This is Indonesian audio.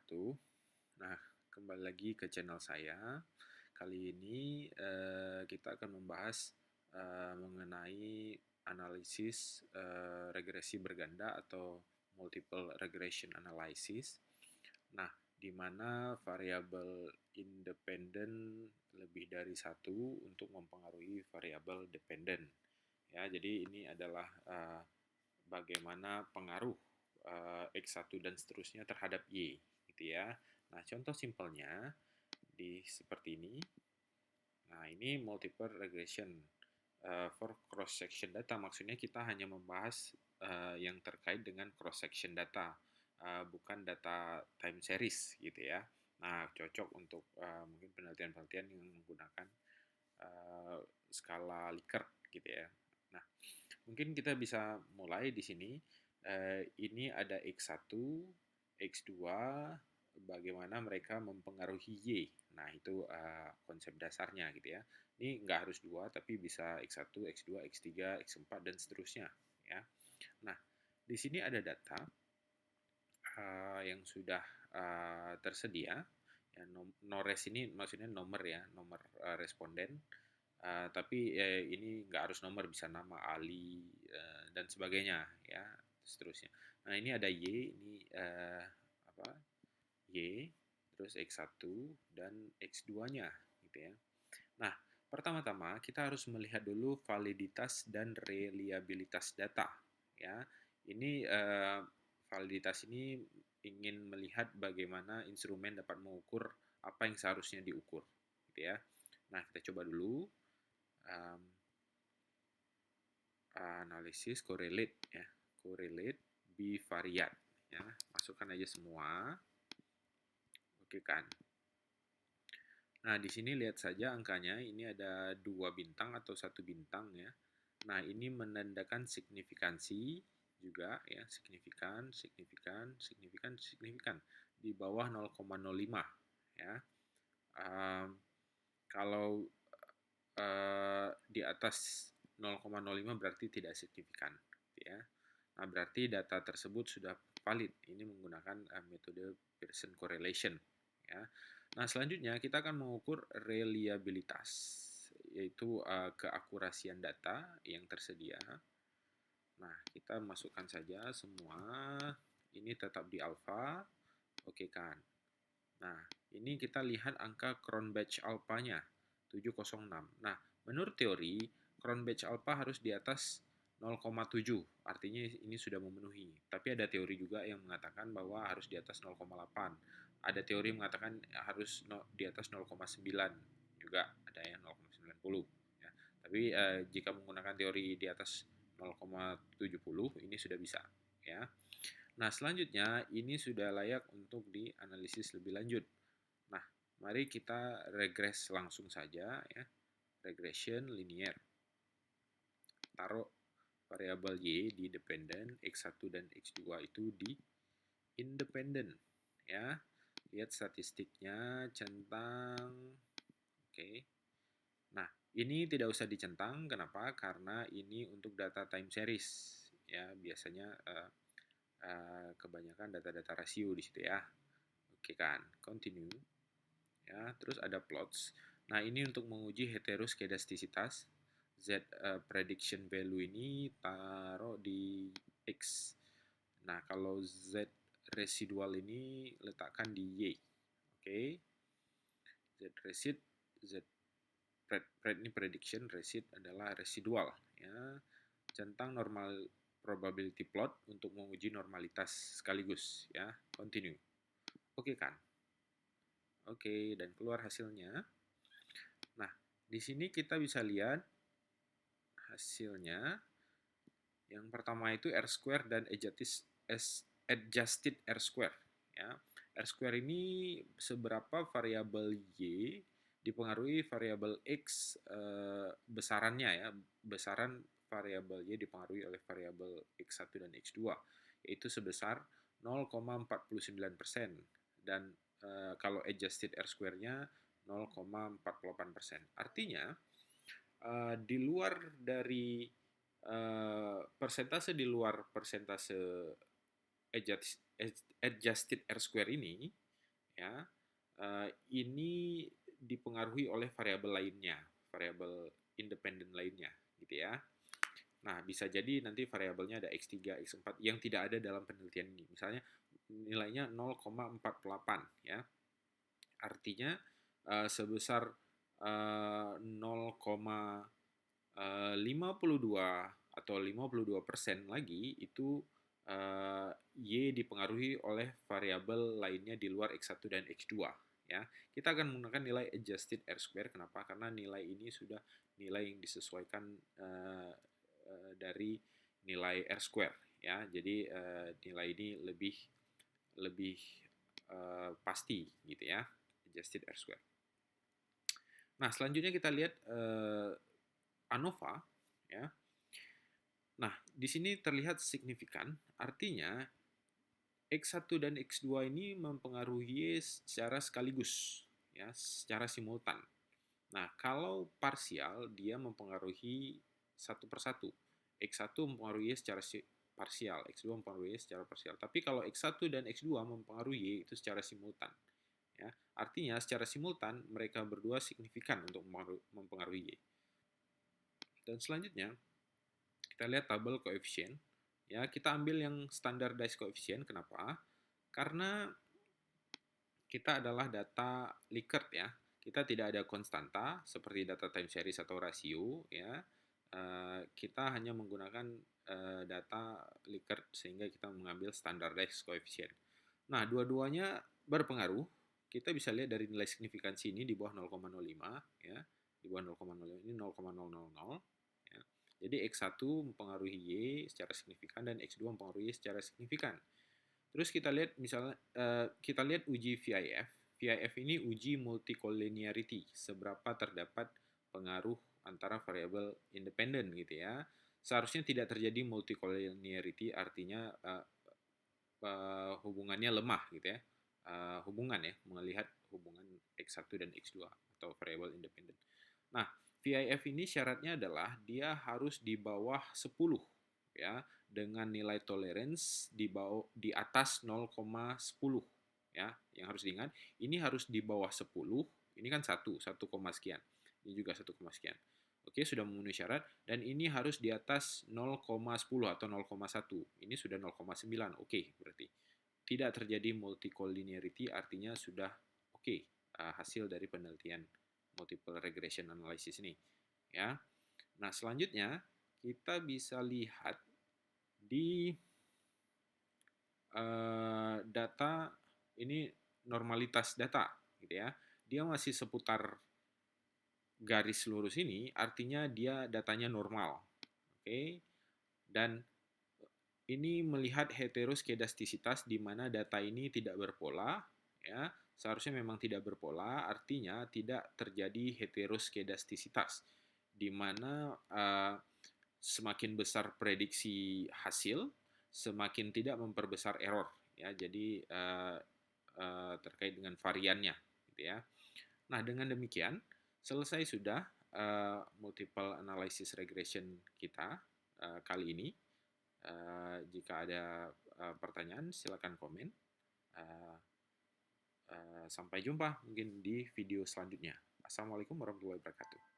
wabarakatuh. Nah, kembali lagi ke channel saya. Kali ini kita akan membahas mengenai analisis regresi berganda atau multiple regression analysis. Nah, di mana variabel independen lebih dari satu untuk mempengaruhi variabel dependen. Ya, jadi ini adalah bagaimana pengaruh X1 dan seterusnya terhadap Y, gitu ya. Nah, contoh simpelnya seperti ini. Nah, ini multiple regression for cross section data. Maksudnya kita hanya membahas yang terkait dengan cross section data, bukan data time series, gitu ya. Nah, cocok untuk mungkin penelitian-penelitian yang menggunakan skala Likert, gitu ya. Nah, mungkin kita bisa mulai di sini. Ini ada X1, X2, bagaimana mereka mempengaruhi Y. Nah, itu konsep dasarnya gitu ya. Ini nggak harus dua, tapi bisa X1, X2, X3, X4, dan seterusnya. Ya. Nah, di sini ada data yang sudah tersedia. Ya, NORES ini maksudnya nomor ya, nomor responden. Tapi ini nggak harus nomor, bisa nama, Ali, dan sebagainya ya, seterusnya. Nah, ini ada Y, ini apa? Y, terus X1 dan X2-nya gitu ya. Nah, pertama-tama kita harus melihat dulu validitas dan reliabilitas data ya. Ini validitas ini ingin melihat bagaimana instrumen dapat mengukur apa yang seharusnya diukur gitu ya. Nah, kita coba dulu um, analisis correlate ya, correlate bivariat ya, masukkan aja semua. Oke kan. Nah, di sini lihat saja angkanya, ini ada 2 bintang atau 1 bintang ya. Nah, ini menandakan signifikansi juga ya, signifikan, signifikan, signifikan, signifikan di bawah 0,05 ya. Kalau di atas 0,05 berarti tidak signifikan ya. Nah, berarti data tersebut sudah valid. Ini menggunakan metode Pearson correlation ya. Nah, selanjutnya kita akan mengukur reliabilitas, yaitu keakurasian data yang tersedia. Nah, kita masukkan saja semua. Ini tetap di alpha. Oke kan. Nah, ini kita lihat angka Cronbach alpha-nya 706. Nah, menurut teori Cronbach alpha harus di atas 0,7, artinya ini sudah memenuhi. Tapi ada teori juga yang mengatakan bahwa harus di atas 0,8. Ada teori yang mengatakan harus di atas 0,9 juga, ada yang 0,90 ya. Tapi jika menggunakan teori di atas 0,70 ini sudah bisa ya. Nah, selanjutnya ini sudah layak untuk dianalisis lebih lanjut. Nah, mari kita regres langsung saja ya. Regression linear. Taruh variabel Y di dependen, X1 dan X2 itu di independen ya. Lihat statistiknya, centang. Oke. Nah, ini tidak usah dicentang. Kenapa? Karena ini untuk data time series ya. Biasanya kebanyakan data-data rasio di situ ya. Oke kan, continue. Ya, terus ada plots. Nah, ini untuk menguji heteroskedastisitas. Z prediction value ini taruh di X. Nah, kalau Z residual ini letakkan di Y. Oke. Z resid, Z pred ini prediction, resid adalah residual ya. Centang normal probability plot untuk menguji normalitas sekaligus ya. Continue. Oke kan? Oke, dan keluar hasilnya. Nah, di sini kita bisa lihat hasilnya. Yang pertama itu R square dan adjusted R square ya. R square ini seberapa variabel Y dipengaruhi variabel X besarannya ya. Besaran variabel Y dipengaruhi oleh variabel X1 dan X2 yaitu sebesar 0,49% dan kalau adjusted R square-nya 0,48%. Artinya di luar dari persentase di luar persentase adjusted R square ini ya. Ini dipengaruhi oleh variabel lainnya, variabel independen lainnya, gitu ya. Nah, bisa jadi nanti variabelnya ada X3, X4 yang tidak ada dalam penelitian ini. Misalnya nilainya 0,48 ya. Artinya sebesar 0,52 atau 52% lagi itu Y dipengaruhi oleh variabel lainnya di luar X1 dan X2 ya. Kita akan menggunakan nilai adjusted R square. Kenapa? Karena nilai ini sudah nilai yang disesuaikan dari nilai R square ya. Jadi nilai ini lebih lebih pasti gitu ya, adjusted R square. Nah, selanjutnya kita lihat ANOVA ya. Nah, di sini terlihat signifikan, artinya X1 dan X2 ini mempengaruhi secara sekaligus ya, secara simultan. Nah, kalau parsial dia mempengaruhi satu persatu. X1 mempengaruhi secara parsial, X2 mempengaruhi secara parsial. Tapi kalau X1 dan X2 mempengaruhi itu secara simultan. Ya, artinya secara simultan mereka berdua signifikan untuk mempengaruhi Y. Dan selanjutnya kita lihat tabel koefisien. Ya, kita ambil yang standardized coefficient. Kenapa? Karena kita adalah data Likert ya. Kita tidak ada konstanta seperti data time series atau rasio ya. Kita hanya menggunakan data Likert sehingga kita mengambil standardized coefficient. Nah, dua-duanya berpengaruh. Kita bisa lihat dari nilai signifikansi ini di bawah 0,05 ya. Di bawah 0,05 ini 0,000 ya. Jadi X1 mempengaruhi Y secara signifikan dan X2 mempengaruhi Y secara signifikan. Terus kita lihat misalnya kita lihat uji VIF. VIF ini uji multicollinearity, seberapa terdapat pengaruh antara variabel independen gitu ya. Seharusnya tidak terjadi multicollinearity, artinya hubungannya lemah gitu ya. Hubungan ya, melihat hubungan X1 dan X2 atau variabel independen. Nah, VIF ini syaratnya adalah dia harus di bawah 10 ya, dengan nilai tolerance di atas 0,10 ya. Yang harus diingat, ini harus di bawah 10, ini kan 1 sekian. Ini juga 1, sekian. Oke, sudah memenuhi syarat dan ini harus di atas 0,10 atau 0,1. Ini sudah 0,9. Oke, berarti tidak terjadi multicollinearity, artinya sudah oke hasil dari penelitian multiple regression analysis ini ya. Nah, selanjutnya kita bisa lihat di data ini, normalitas data gitu ya. Dia masih seputar garis lurus ini, artinya dia datanya normal. Oke. Dan ini melihat heteroskedastisitas di mana data ini tidak berpola ya. Seharusnya memang tidak berpola, artinya tidak terjadi heteroskedastisitas di mana semakin besar prediksi hasil, semakin tidak memperbesar error ya. Jadi terkait dengan variannya gitu ya. Nah, dengan demikian selesai sudah multiple analysis regression kita kali ini. Jika ada pertanyaan silakan komen. Sampai jumpa mungkin di video selanjutnya. Assalamualaikum warahmatullahi wabarakatuh.